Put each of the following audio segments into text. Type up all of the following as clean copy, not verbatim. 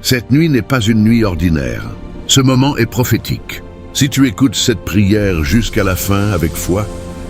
Cette nuit n'est pas une nuit ordinaire. Ce moment est prophétique. Si tu écoutes cette prière jusqu'à la fin avec foi,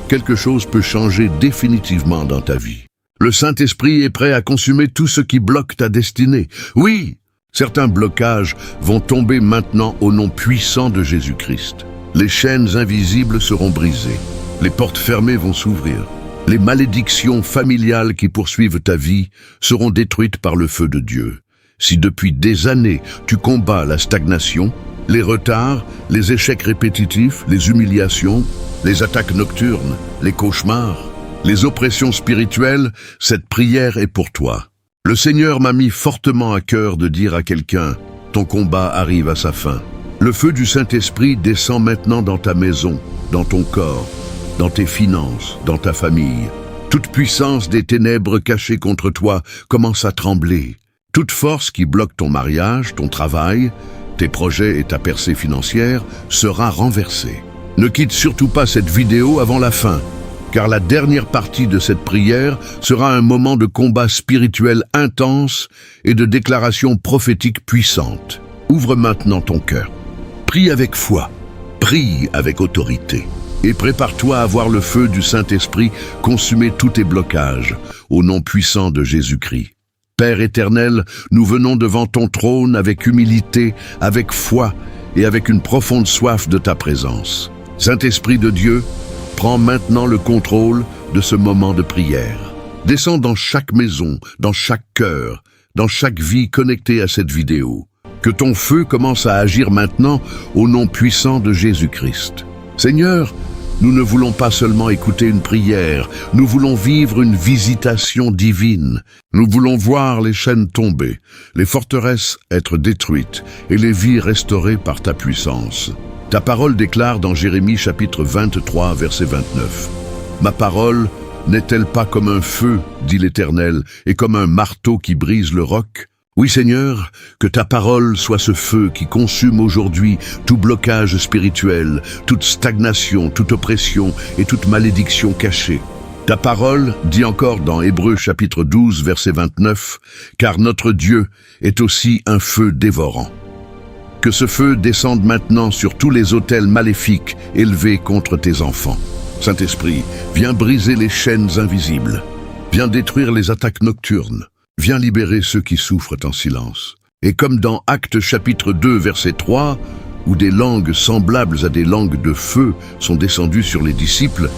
quelque chose peut changer définitivement dans ta vie. Le Saint-Esprit est prêt à consumer tout ce qui bloque ta destinée. Oui, certains blocages vont tomber maintenant au nom puissant de Jésus-Christ. Les chaînes invisibles seront brisées. Les portes fermées vont s'ouvrir. Les malédictions familiales qui poursuivent ta vie seront détruites par le feu de Dieu. Si depuis des années tu combats la stagnation, les retards, les échecs répétitifs, les humiliations, les attaques nocturnes, les cauchemars, les oppressions spirituelles, cette prière est pour toi. Le Seigneur m'a mis fortement à cœur de dire à quelqu'un, ton combat arrive à sa fin. Le feu du Saint-Esprit descend maintenant dans ta maison, dans ton corps, dans tes finances, dans ta famille. Toute puissance des ténèbres cachées contre toi commence à trembler. Toute force qui bloque ton mariage, ton travail, tes projets et ta percée financière sera renversée. Ne quitte surtout pas cette vidéo avant la fin, car la dernière partie de cette prière sera un moment de combat spirituel intense et de déclaration prophétique puissante. Ouvre maintenant ton cœur. Prie avec foi, prie avec autorité. Et prépare-toi à voir le feu du Saint-Esprit consumer tous tes blocages, au nom puissant de Jésus-Christ. Père éternel, nous venons devant ton trône avec humilité, avec foi et avec une profonde soif de ta présence. Saint-Esprit de Dieu, prends maintenant le contrôle de ce moment de prière. Descends dans chaque maison, dans chaque cœur, dans chaque vie connectée à cette vidéo. Que ton feu commence à agir maintenant au nom puissant de Jésus-Christ. Seigneur, nous ne voulons pas seulement écouter une prière, nous voulons vivre une visitation divine. Nous voulons voir les chaînes tomber, les forteresses être détruites et les vies restaurées par ta puissance. Ta parole déclare dans Jérémie chapitre 23, verset 29. « Ma parole n'est-elle pas comme un feu, dit l'Éternel, et comme un marteau qui brise le roc ? Oui Seigneur, que ta parole soit ce feu qui consume aujourd'hui tout blocage spirituel, toute stagnation, toute oppression et toute malédiction cachée. Ta parole dit encore dans Hébreux chapitre 12, verset 29, « Car notre Dieu est aussi un feu dévorant. » Que ce feu descende maintenant sur tous les autels maléfiques élevés contre tes enfants. Saint-Esprit, viens briser les chaînes invisibles. Viens détruire les attaques nocturnes. Viens libérer ceux qui souffrent en silence. Et comme dans Actes chapitre 2, verset 3, où des langues semblables à des langues de feu sont descendues sur les disciples,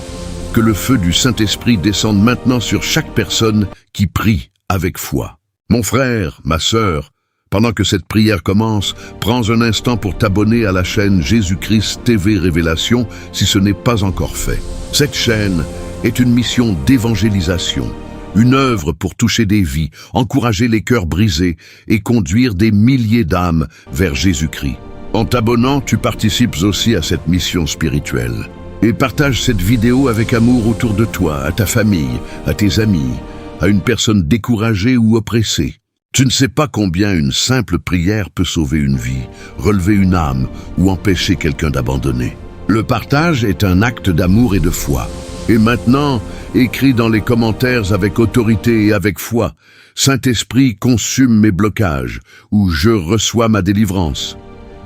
que le feu du Saint-Esprit descende maintenant sur chaque personne qui prie avec foi. Mon frère, ma sœur, pendant que cette prière commence, prends un instant pour t'abonner à la chaîne Jésus-Christ TV Révélation si ce n'est pas encore fait. Cette chaîne est une mission d'évangélisation, une œuvre pour toucher des vies, encourager les cœurs brisés et conduire des milliers d'âmes vers Jésus-Christ. En t'abonnant, tu participes aussi à cette mission spirituelle. Et partage cette vidéo avec amour autour de toi, à ta famille, à tes amis, à une personne découragée ou oppressée. Tu ne sais pas combien une simple prière peut sauver une vie, relever une âme ou empêcher quelqu'un d'abandonner. Le partage est un acte d'amour et de foi. Et maintenant, écris dans les commentaires avec autorité et avec foi, « Saint-Esprit consume mes blocages » ou « Je reçois ma délivrance ».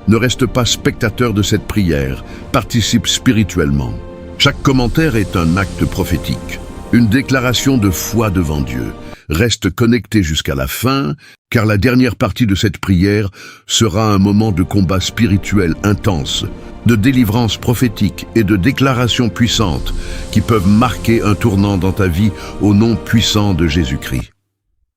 Ne reste pas spectateur de cette prière, participe spirituellement. Chaque commentaire est un acte prophétique, une déclaration de foi devant Dieu. Reste connecté jusqu'à la fin, car la dernière partie de cette prière sera un moment de combat spirituel intense, de délivrance prophétique et de déclaration puissante qui peuvent marquer un tournant dans ta vie au nom puissant de Jésus-Christ.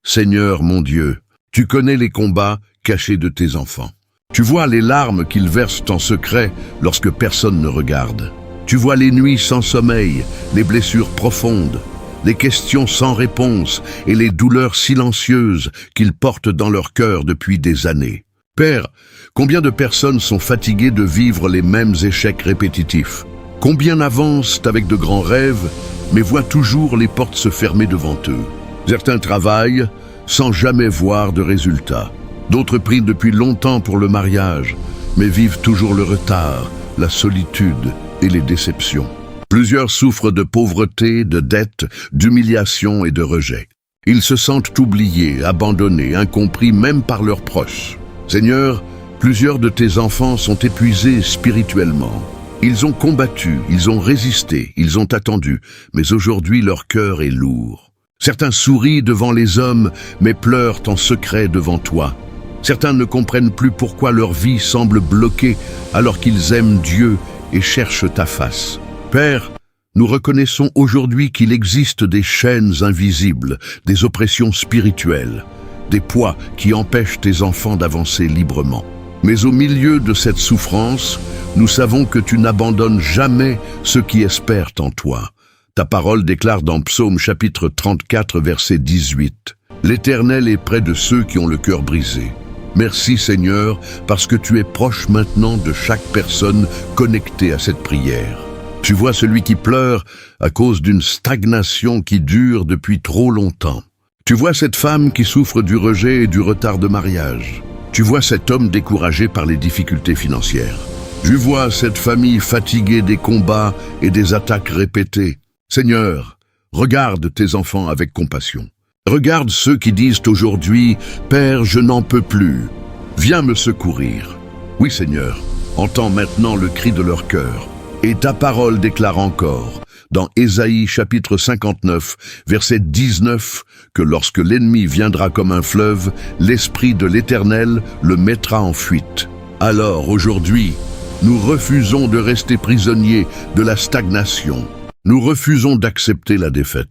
Seigneur mon Dieu, tu connais les combats cachés de tes enfants. Tu vois les larmes qu'ils versent en secret lorsque personne ne regarde. Tu vois les nuits sans sommeil, les blessures profondes, les questions sans réponse et les douleurs silencieuses qu'ils portent dans leur cœur depuis des années. Père, combien de personnes sont fatiguées de vivre les mêmes échecs répétitifs? Combien avancent avec de grands rêves, mais voient toujours les portes se fermer devant eux? Certains travaillent sans jamais voir de résultats. D'autres prient depuis longtemps pour le mariage, mais vivent toujours le retard, la solitude et les déceptions. Plusieurs souffrent de pauvreté, de dettes, d'humiliation et de rejet. Ils se sentent oubliés, abandonnés, incompris même par leurs proches. Seigneur, plusieurs de tes enfants sont épuisés spirituellement. Ils ont combattu, ils ont résisté, ils ont attendu, mais aujourd'hui leur cœur est lourd. Certains sourient devant les hommes, mais pleurent en secret devant toi. Certains ne comprennent plus pourquoi leur vie semble bloquée alors qu'ils aiment Dieu et cherchent ta face. Père, nous reconnaissons aujourd'hui qu'il existe des chaînes invisibles, des oppressions spirituelles, des poids qui empêchent tes enfants d'avancer librement. Mais au milieu de cette souffrance, nous savons que tu n'abandonnes jamais ceux qui espèrent en toi. Ta parole déclare dans Psaume chapitre 34, verset 18. « L'Éternel est près de ceux qui ont le cœur brisé. » Merci Seigneur, parce que tu es proche maintenant de chaque personne connectée à cette prière. Tu vois celui qui pleure à cause d'une stagnation qui dure depuis trop longtemps. Tu vois cette femme qui souffre du rejet et du retard de mariage. Tu vois cet homme découragé par les difficultés financières. Tu vois cette famille fatiguée des combats et des attaques répétées. Seigneur, regarde tes enfants avec compassion. Regarde ceux qui disent aujourd'hui « Père, je n'en peux plus. Viens me secourir. » Oui Seigneur, entends maintenant le cri de leur cœur. Et ta parole déclare encore, dans Ésaïe chapitre 59, verset 19, que lorsque l'ennemi viendra comme un fleuve, l'Esprit de l'Éternel le mettra en fuite. Alors aujourd'hui, nous refusons de rester prisonniers de la stagnation. Nous refusons d'accepter la défaite.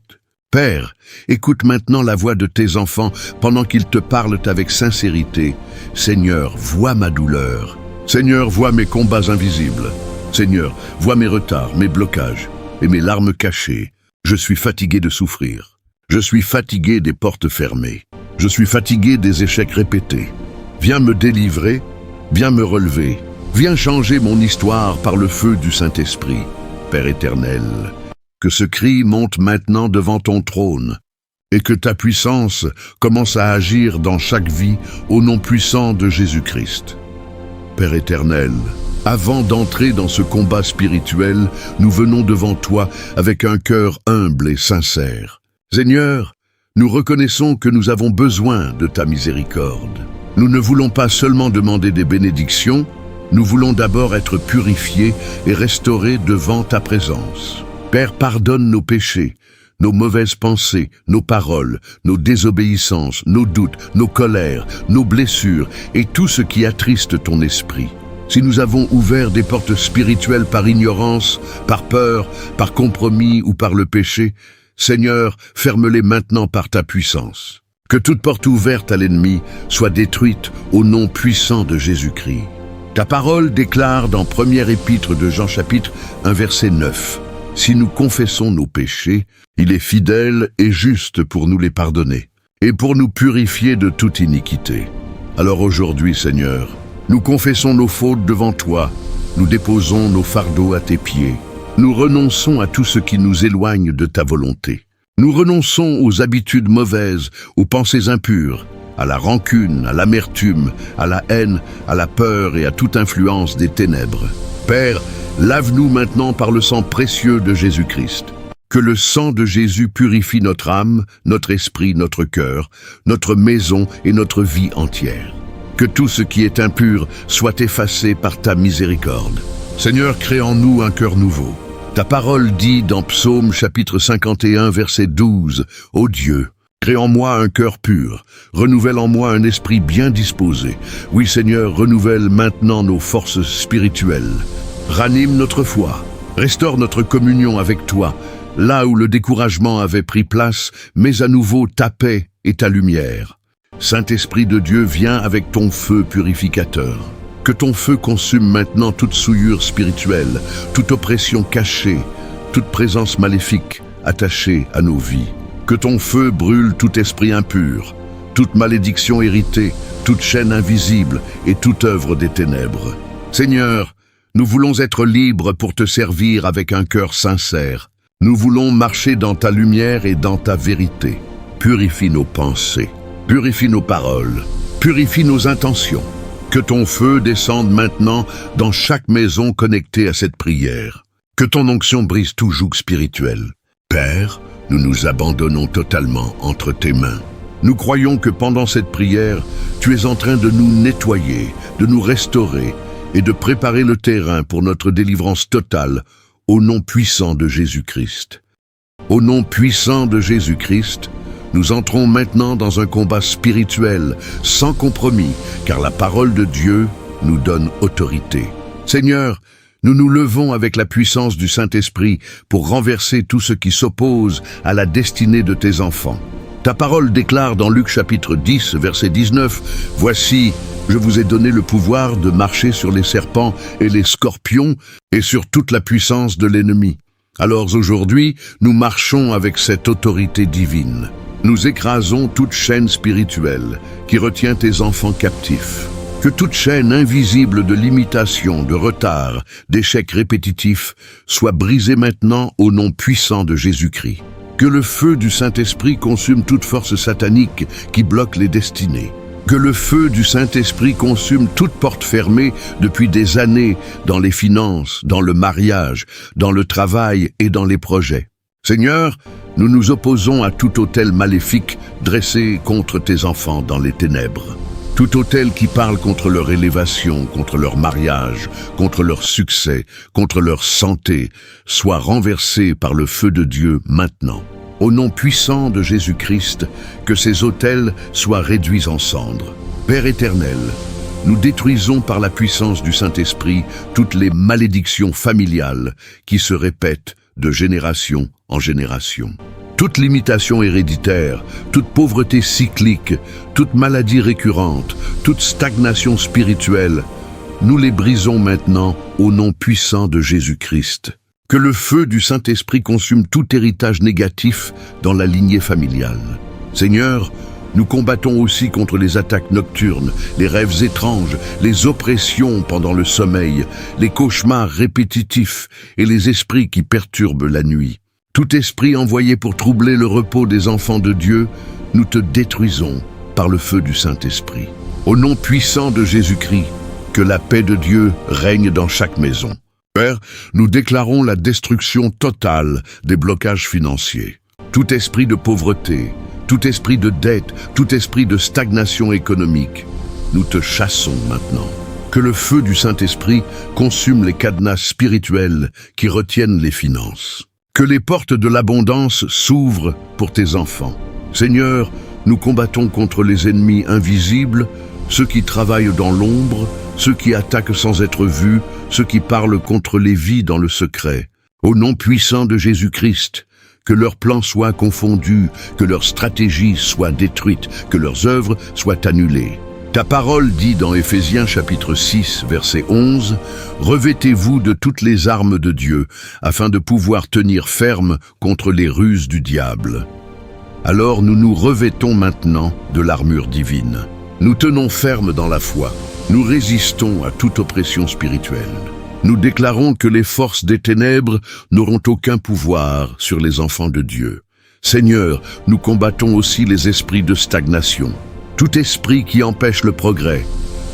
Père, écoute maintenant la voix de tes enfants pendant qu'ils te parlent avec sincérité. Seigneur, vois ma douleur. Seigneur, vois mes combats invisibles. Seigneur, vois mes retards, mes blocages et mes larmes cachées. Je suis fatigué de souffrir. Je suis fatigué des portes fermées. Je suis fatigué des échecs répétés. Viens me délivrer, viens me relever. Viens changer mon histoire par le feu du Saint-Esprit. Père éternel, que ce cri monte maintenant devant ton trône et que ta puissance commence à agir dans chaque vie au nom puissant de Jésus-Christ. Père éternel, avant d'entrer dans ce combat spirituel, nous venons devant toi avec un cœur humble et sincère. Seigneur, nous reconnaissons que nous avons besoin de ta miséricorde. Nous ne voulons pas seulement demander des bénédictions, nous voulons d'abord être purifiés et restaurés devant ta présence. Père, pardonne nos péchés, nos mauvaises pensées, nos paroles, nos désobéissances, nos doutes, nos colères, nos blessures et tout ce qui attriste ton esprit. Si nous avons ouvert des portes spirituelles par ignorance, par peur, par compromis ou par le péché, Seigneur, ferme-les maintenant par ta puissance. Que toute porte ouverte à l'ennemi soit détruite au nom puissant de Jésus-Christ. Ta parole déclare dans première épître de Jean chapitre 1 verset 9. Si nous confessons nos péchés, il est fidèle et juste pour nous les pardonner et pour nous purifier de toute iniquité. Alors aujourd'hui, Seigneur, nous confessons nos fautes devant toi, nous déposons nos fardeaux à tes pieds. Nous renonçons à tout ce qui nous éloigne de ta volonté. Nous renonçons aux habitudes mauvaises, aux pensées impures, à la rancune, à l'amertume, à la haine, à la peur et à toute influence des ténèbres. Père, lave-nous maintenant par le sang précieux de Jésus-Christ. Que le sang de Jésus purifie notre âme, notre esprit, notre cœur, notre maison et notre vie entière. Que tout ce qui est impur soit effacé par ta miséricorde. Seigneur, crée en nous un cœur nouveau. Ta parole dit dans Psaume chapitre 51, verset 12, « Ô Dieu, crée en moi un cœur pur, renouvelle en moi un esprit bien disposé. Oui Seigneur, renouvelle maintenant nos forces spirituelles. Ranime notre foi, restaure notre communion avec toi, là où le découragement avait pris place, mets à nouveau ta paix et ta lumière. Saint-Esprit de Dieu, viens avec ton feu purificateur. Que ton feu consume maintenant toute souillure spirituelle, toute oppression cachée, toute présence maléfique attachée à nos vies. Que ton feu brûle tout esprit impur, toute malédiction héritée, toute chaîne invisible et toute œuvre des ténèbres. Seigneur, nous voulons être libres pour te servir avec un cœur sincère. Nous voulons marcher dans ta lumière et dans ta vérité. Purifie nos pensées. Purifie nos paroles, purifie nos intentions. Que ton feu descende maintenant dans chaque maison connectée à cette prière. Que ton onction brise tout joug spirituel. Père, nous nous abandonnons totalement entre tes mains. Nous croyons que pendant cette prière, tu es en train de nous nettoyer, de nous restaurer et de préparer le terrain pour notre délivrance totale au nom puissant de Jésus-Christ. Au nom puissant de Jésus-Christ, nous entrons maintenant dans un combat spirituel sans compromis, car la parole de Dieu nous donne autorité. Seigneur, nous nous levons avec la puissance du Saint-Esprit pour renverser tout ce qui s'oppose à la destinée de tes enfants. Ta parole déclare dans Luc chapitre 10, verset 19, « Voici, je vous ai donné le pouvoir de marcher sur les serpents et les scorpions et sur toute la puissance de l'ennemi. » Alors aujourd'hui, nous marchons avec cette autorité divine. Nous écrasons toute chaîne spirituelle qui retient tes enfants captifs. Que toute chaîne invisible de limitation, de retard, d'échecs répétitifs soit brisée maintenant au nom puissant de Jésus-Christ. Que le feu du Saint-Esprit consume toute force satanique qui bloque les destinées. Que le feu du Saint-Esprit consume toute porte fermée depuis des années dans les finances, dans le mariage, dans le travail et dans les projets. Seigneur, nous nous opposons à tout autel maléfique dressé contre tes enfants dans les ténèbres. Tout autel qui parle contre leur élévation, contre leur mariage, contre leur succès, contre leur santé, soit renversé par le feu de Dieu maintenant. Au nom puissant de Jésus-Christ, que ces autels soient réduits en cendres. Père éternel, nous détruisons par la puissance du Saint-Esprit toutes les malédictions familiales qui se répètent de génération en génération. Toute limitation héréditaire, toute pauvreté cyclique, toute maladie récurrente, toute stagnation spirituelle, nous les brisons maintenant au nom puissant de Jésus-Christ. Que le feu du Saint-Esprit consume tout héritage négatif dans la lignée familiale. Seigneur, nous combattons aussi contre les attaques nocturnes, les rêves étranges, les oppressions pendant le sommeil, les cauchemars répétitifs et les esprits qui perturbent la nuit. Tout esprit envoyé pour troubler le repos des enfants de Dieu, nous te détruisons par le feu du Saint-Esprit. Au nom puissant de Jésus-Christ, que la paix de Dieu règne dans chaque maison. Père, nous déclarons la destruction totale des blocages financiers. Tout esprit de pauvreté, tout esprit de dette, tout esprit de stagnation économique, nous te chassons maintenant. Que le feu du Saint-Esprit consume les cadenas spirituels qui retiennent les finances. Que les portes de l'abondance s'ouvrent pour tes enfants. Seigneur, nous combattons contre les ennemis invisibles, ceux qui travaillent dans l'ombre, ceux qui attaquent sans être vus, ceux qui parlent contre les vies dans le secret. Au nom puissant de Jésus-Christ, que leurs plans soient confondus, que leurs stratégies soient détruites, que leurs œuvres soient annulées. Ta parole dit dans Éphésiens chapitre 6, verset 11, « Revêtez-vous de toutes les armes de Dieu, afin de pouvoir tenir ferme contre les ruses du diable. » Alors nous nous revêtons maintenant de l'armure divine. Nous tenons ferme dans la foi. Nous résistons à toute oppression spirituelle. Nous déclarons que les forces des ténèbres n'auront aucun pouvoir sur les enfants de Dieu. Seigneur, nous combattons aussi les esprits de stagnation. Tout esprit qui empêche le progrès,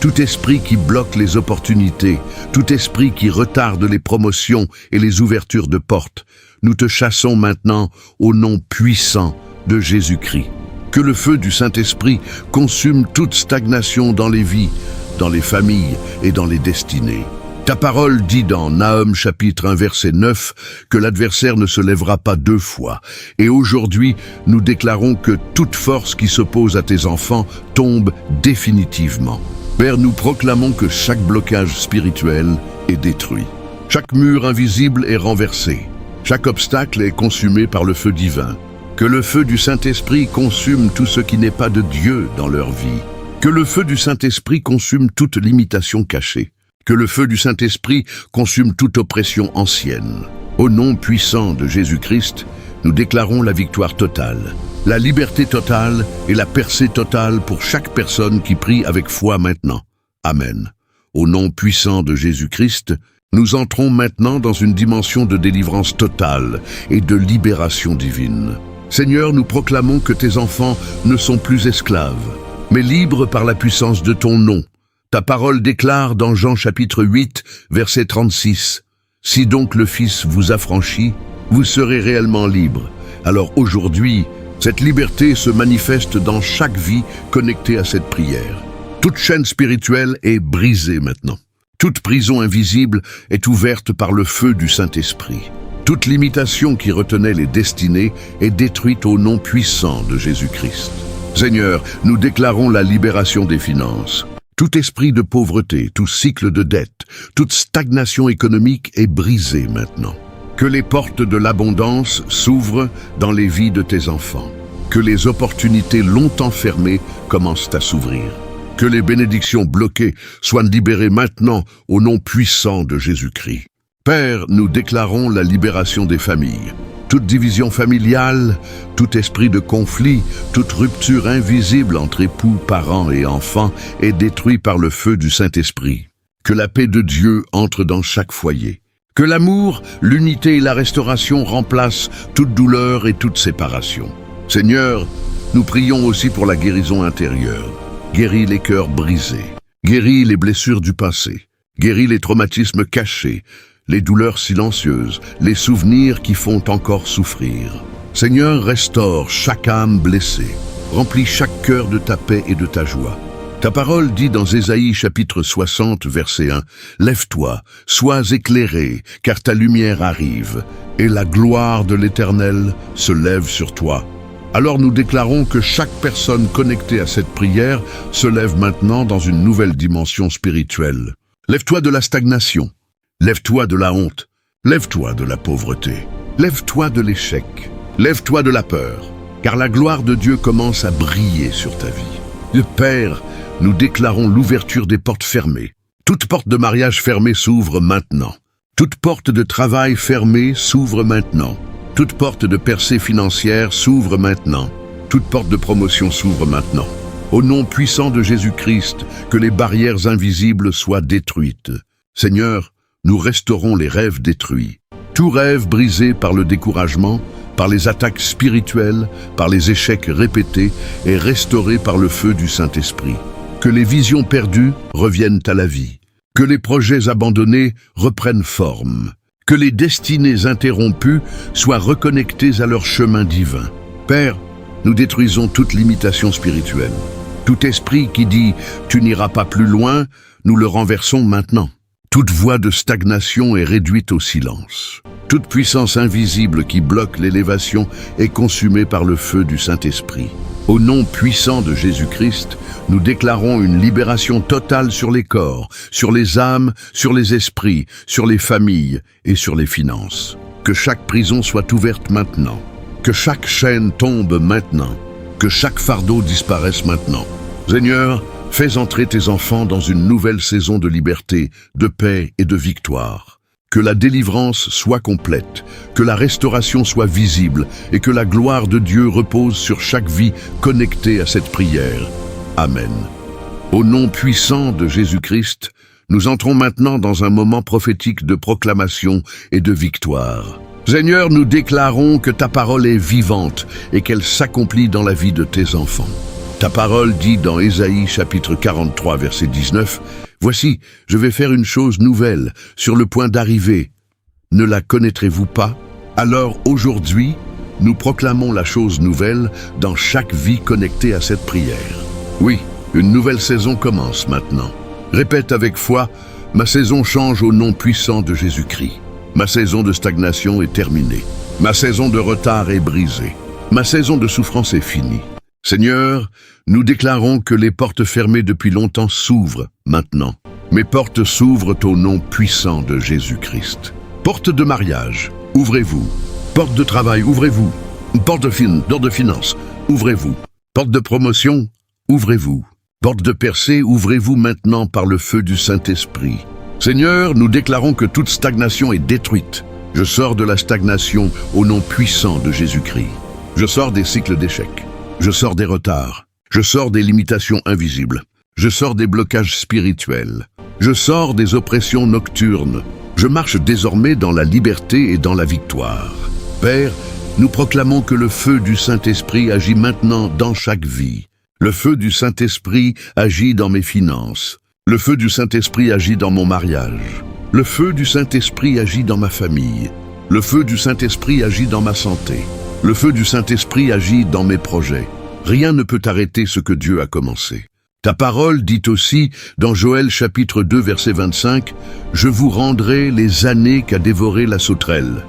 tout esprit qui bloque les opportunités, tout esprit qui retarde les promotions et les ouvertures de portes, nous te chassons maintenant au nom puissant de Jésus-Christ. Que le feu du Saint-Esprit consume toute stagnation dans les vies, dans les familles et dans les destinées. Ta parole dit dans Nahum chapitre 1 verset 9 que l'adversaire ne se lèvera pas deux fois. Et aujourd'hui, nous déclarons que toute force qui s'oppose à tes enfants tombe définitivement. Père, nous proclamons que chaque blocage spirituel est détruit. Chaque mur invisible est renversé. Chaque obstacle est consumé par le feu divin. Que le feu du Saint-Esprit consume tout ce qui n'est pas de Dieu dans leur vie. Que le feu du Saint-Esprit consume toute limitation cachée. Que le feu du Saint-Esprit consume toute oppression ancienne. Au nom puissant de Jésus-Christ, nous déclarons la victoire totale, la liberté totale et la percée totale pour chaque personne qui prie avec foi maintenant. Amen. Au nom puissant de Jésus-Christ, nous entrons maintenant dans une dimension de délivrance totale et de libération divine. Seigneur, nous proclamons que tes enfants ne sont plus esclaves, mais libres par la puissance de ton nom. Ta parole déclare dans Jean chapitre 8, verset 36, « Si donc le Fils vous affranchit, vous serez réellement libres. Alors aujourd'hui, Cette liberté se manifeste dans chaque vie connectée à cette prière. Toute chaîne spirituelle est brisée maintenant. Toute prison invisible est ouverte par le feu du Saint-Esprit. Toute limitation qui retenait les destinées est détruite au nom puissant de Jésus-Christ. Seigneur, nous déclarons la libération des finances. Tout esprit de pauvreté, tout cycle de dette, toute stagnation économique est brisée maintenant. Que les portes de l'abondance s'ouvrent dans les vies de tes enfants. Que les opportunités longtemps fermées commencent à s'ouvrir. Que les bénédictions bloquées soient libérées maintenant au nom puissant de Jésus-Christ. Père, nous déclarons la libération des familles. Toute division familiale, tout esprit de conflit, toute rupture invisible entre époux, parents et enfants est détruit par le feu du Saint-Esprit. Que la paix de Dieu entre dans chaque foyer. Que l'amour, l'unité et la restauration remplacent toute douleur et toute séparation. Seigneur, nous prions aussi pour la guérison intérieure. Guéris les cœurs brisés. Guéris les blessures du passé. Guéris les traumatismes cachés, les douleurs silencieuses, les souvenirs qui font encore souffrir. Seigneur, restaure chaque âme blessée. Remplis chaque cœur de ta paix et de ta joie. Ta parole dit dans Ésaïe chapitre 60, verset 1, « Lève-toi, sois éclairé, car ta lumière arrive, et la gloire de l'Éternel se lève sur toi. » Alors nous déclarons que chaque personne connectée à cette prière se lève maintenant dans une nouvelle dimension spirituelle. Lève-toi de la stagnation, lève-toi de la honte, lève-toi de la pauvreté, lève-toi de l'échec, lève-toi de la peur, car la gloire de Dieu commence à briller sur ta vie. Le Père, nous déclarons l'ouverture des portes fermées. Toute porte de mariage fermée s'ouvre maintenant. Toute porte de travail fermée s'ouvre maintenant. Toute porte de percée financière s'ouvre maintenant. Toute porte de promotion s'ouvre maintenant. Au nom puissant de Jésus-Christ, que les barrières invisibles soient détruites. Seigneur, nous restaurons les rêves détruits. Tout rêve brisé par le découragement, par les attaques spirituelles, par les échecs répétés, est restauré par le feu du Saint-Esprit. Que les visions perdues reviennent à la vie. Que les projets abandonnés reprennent forme. Que les destinées interrompues soient reconnectées à leur chemin divin. Père, nous détruisons toute limitation spirituelle. Tout esprit qui dit « tu n'iras pas plus loin », nous le renversons maintenant. Toute voix de stagnation est réduite au silence. Toute puissance invisible qui bloque l'élévation est consumée par le feu du Saint-Esprit. Au nom puissant de Jésus-Christ, nous déclarons une libération totale sur les corps, sur les âmes, sur les esprits, sur les familles et sur les finances. Que chaque prison soit ouverte maintenant. Que chaque chaîne tombe maintenant. Que chaque fardeau disparaisse maintenant. Seigneur, fais entrer tes enfants dans une nouvelle saison de liberté, de paix et de victoire. Que la délivrance soit complète, que la restauration soit visible et que la gloire de Dieu repose sur chaque vie connectée à cette prière. Amen. Au nom puissant de Jésus-Christ, nous entrons maintenant dans un moment prophétique de proclamation et de victoire. Seigneur, nous déclarons que ta parole est vivante et qu'elle s'accomplit dans la vie de tes enfants. Ta parole dit dans Ésaïe chapitre 43 verset 19, « Voici, je vais faire une chose nouvelle, sur le point d'arriver. Ne la connaîtrez-vous pas? Alors aujourd'hui, nous proclamons la chose nouvelle dans chaque vie connectée à cette prière. Oui, une nouvelle saison commence maintenant. Répète avec foi, ma saison change au nom puissant de Jésus-Christ. Ma saison de stagnation est terminée. Ma saison de retard est brisée. Ma saison de souffrance est finie. Seigneur, nous déclarons que les portes fermées depuis longtemps s'ouvrent maintenant. Mes portes s'ouvrent au nom puissant de Jésus-Christ. Porte de mariage, ouvrez-vous. Porte de travail, ouvrez-vous. Porte de finance, ouvrez-vous. Porte de promotion, ouvrez-vous. Porte de percée, ouvrez-vous maintenant par le feu du Saint-Esprit. Seigneur, nous déclarons que toute stagnation est détruite. Je sors de la stagnation au nom puissant de Jésus-Christ. Je sors des cycles d'échecs. Je sors des retards. Je sors des limitations invisibles. Je sors des blocages spirituels. Je sors des oppressions nocturnes. Je marche désormais dans la liberté et dans la victoire. Père, nous proclamons que le feu du Saint-Esprit agit maintenant dans chaque vie. Le feu du Saint-Esprit agit dans mes finances. Le feu du Saint-Esprit agit dans mon mariage. Le feu du Saint-Esprit agit dans ma famille. Le feu du Saint-Esprit agit dans ma santé. Le feu du Saint-Esprit agit dans mes projets. Rien ne peut arrêter ce que Dieu a commencé. Ta parole dit aussi, dans Joël chapitre 2 verset 25, « Je vous rendrai les années qu'a dévoré la sauterelle ».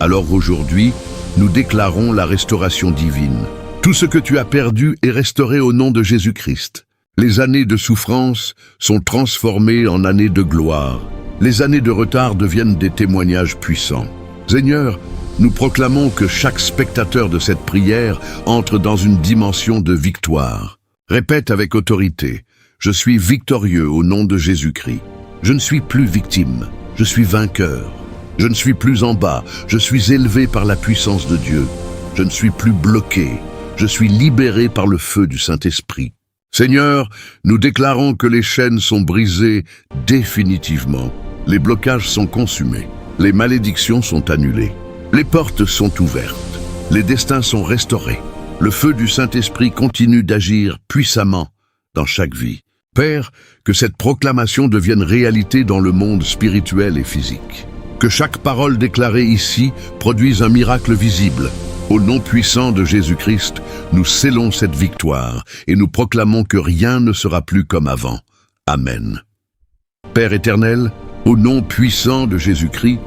Alors aujourd'hui, nous déclarons la restauration divine. Tout ce que tu as perdu est restauré au nom de Jésus-Christ. Les années de souffrance sont transformées en années de gloire. Les années de retard deviennent des témoignages puissants. Seigneur, nous proclamons que chaque spectateur de cette prière entre dans une dimension de victoire. Répète avec autorité, « Je suis victorieux au nom de Jésus-Christ. Je ne suis plus victime, je suis vainqueur. Je ne suis plus en bas, je suis élevé par la puissance de Dieu. Je ne suis plus bloqué, je suis libéré par le feu du Saint-Esprit. Seigneur, nous déclarons que les chaînes sont brisées définitivement. Les blocages sont consumés, les malédictions sont annulées. Les portes sont ouvertes, les destins sont restaurés. Le feu du Saint-Esprit continue d'agir puissamment dans chaque vie. Père, que cette proclamation devienne réalité dans le monde spirituel et physique. Que chaque parole déclarée ici produise un miracle visible. Au nom puissant de Jésus-Christ, nous scellons cette victoire et nous proclamons que rien ne sera plus comme avant. Amen. Père éternel, au nom puissant de Jésus-Christ,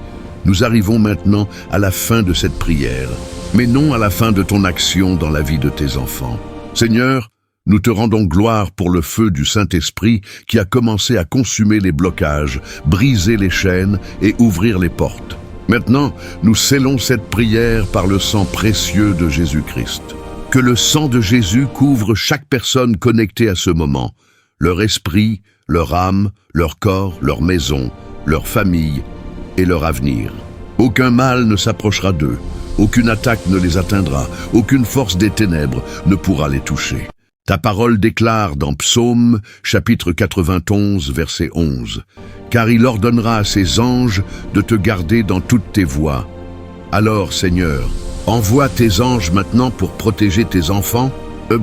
nous arrivons maintenant à la fin de cette prière, mais non à la fin de ton action dans la vie de tes enfants. Seigneur, nous te rendons gloire pour le feu du Saint-Esprit qui a commencé à consumer les blocages, briser les chaînes et ouvrir les portes. Maintenant, nous scellons cette prière par le sang précieux de Jésus-Christ. Que le sang de Jésus couvre chaque personne connectée à ce moment, leur esprit, leur âme, leur corps, leur maison, leur famille et leur avenir. Aucun mal ne s'approchera d'eux, aucune attaque ne les atteindra, aucune force des ténèbres ne pourra les toucher. Ta parole déclare dans Psaume, chapitre 91, verset 11, « Car il ordonnera à ses anges de te garder dans toutes tes voies. » Alors, Seigneur, envoie tes anges maintenant pour protéger tes enfants,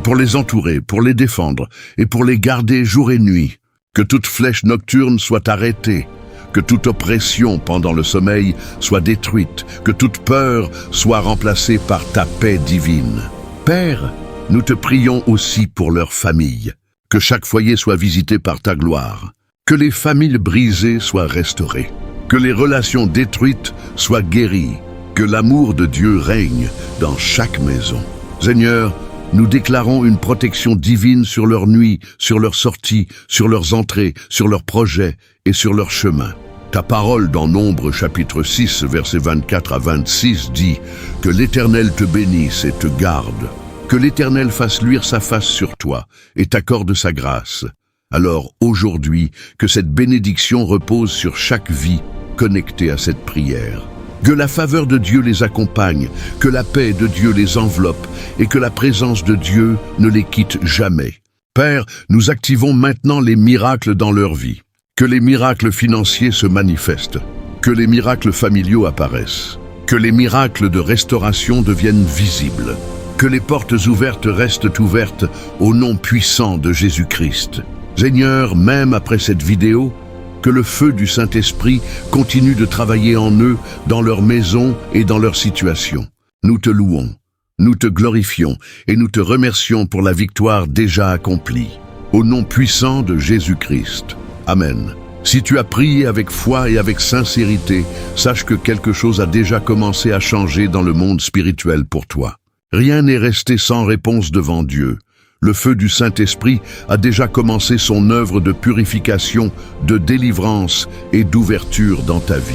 pour les entourer, pour les défendre et pour les garder jour et nuit. Que toute flèche nocturne soit arrêtée, que toute oppression pendant le sommeil soit détruite, que toute peur soit remplacée par ta paix divine. Père, nous te prions aussi pour leurs familles, que chaque foyer soit visité par ta gloire, que les familles brisées soient restaurées, que les relations détruites soient guéries, que l'amour de Dieu règne dans chaque maison. Seigneur, nous déclarons une protection divine sur leurs nuits, sur leurs sorties, sur leurs entrées, sur leurs projets et sur leurs chemins. Ta parole dans Nombre chapitre 6, versets 24 à 26 dit « Que l'Éternel te bénisse et te garde. Que l'Éternel fasse luire sa face sur toi et t'accorde sa grâce. Alors aujourd'hui, que cette bénédiction repose sur chaque vie connectée à cette prière. Que la faveur de Dieu les accompagne, que la paix de Dieu les enveloppe et que la présence de Dieu ne les quitte jamais. Père, nous activons maintenant les miracles dans leur vie. Que les miracles financiers se manifestent, que les miracles familiaux apparaissent, que les miracles de restauration deviennent visibles, que les portes ouvertes restent ouvertes au nom puissant de Jésus-Christ. Seigneur, même après cette vidéo, que le feu du Saint-Esprit continue de travailler en eux, dans leur maison et dans leur situation. Nous te louons, nous te glorifions et nous te remercions pour la victoire déjà accomplie. Au nom puissant de Jésus-Christ. Amen. Si tu as prié avec foi et avec sincérité, sache que quelque chose a déjà commencé à changer dans le monde spirituel pour toi. Rien n'est resté sans réponse devant Dieu. Le feu du Saint-Esprit a déjà commencé son œuvre de purification, de délivrance et d'ouverture dans ta vie.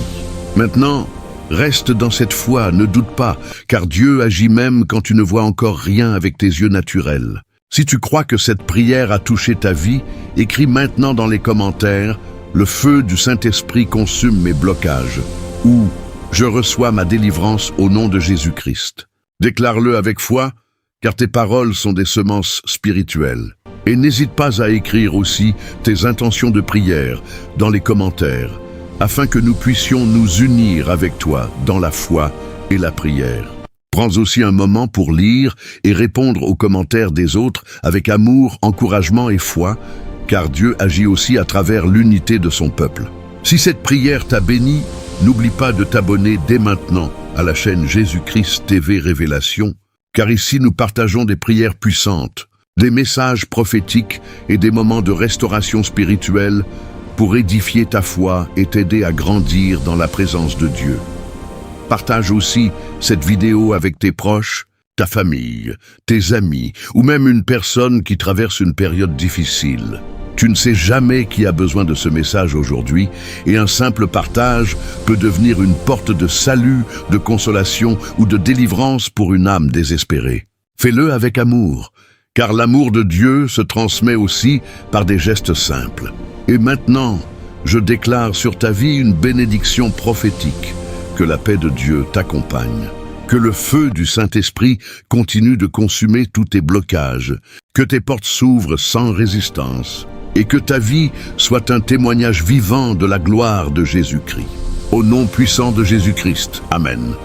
Maintenant, reste dans cette foi, ne doute pas, car Dieu agit même quand tu ne vois encore rien avec tes yeux naturels. Si tu crois que cette prière a touché ta vie, écris maintenant dans les commentaires « Le feu du Saint-Esprit consume mes blocages » ou « Je reçois ma délivrance au nom de Jésus-Christ ». Déclare-le avec foi, car tes paroles sont des semences spirituelles. Et n'hésite pas à écrire aussi tes intentions de prière dans les commentaires, afin que nous puissions nous unir avec toi dans la foi et la prière. Prends aussi un moment pour lire et répondre aux commentaires des autres avec amour, encouragement et foi, car Dieu agit aussi à travers l'unité de son peuple. Si cette prière t'a béni, n'oublie pas de t'abonner dès maintenant à la chaîne Jésus-Christ TV Révélation, car ici nous partageons des prières puissantes, des messages prophétiques et des moments de restauration spirituelle pour édifier ta foi et t'aider à grandir dans la présence de Dieu. Partage aussi cette vidéo avec tes proches, ta famille, tes amis ou même une personne qui traverse une période difficile. Tu ne sais jamais qui a besoin de ce message aujourd'hui et un simple partage peut devenir une porte de salut, de consolation ou de délivrance pour une âme désespérée. Fais-le avec amour, car l'amour de Dieu se transmet aussi par des gestes simples. Et maintenant, je déclare sur ta vie une bénédiction prophétique. Que la paix de Dieu t'accompagne. Que le feu du Saint-Esprit continue de consumer tous tes blocages. Que tes portes s'ouvrent sans résistance. Et que ta vie soit un témoignage vivant de la gloire de Jésus-Christ. Au nom puissant de Jésus-Christ. Amen.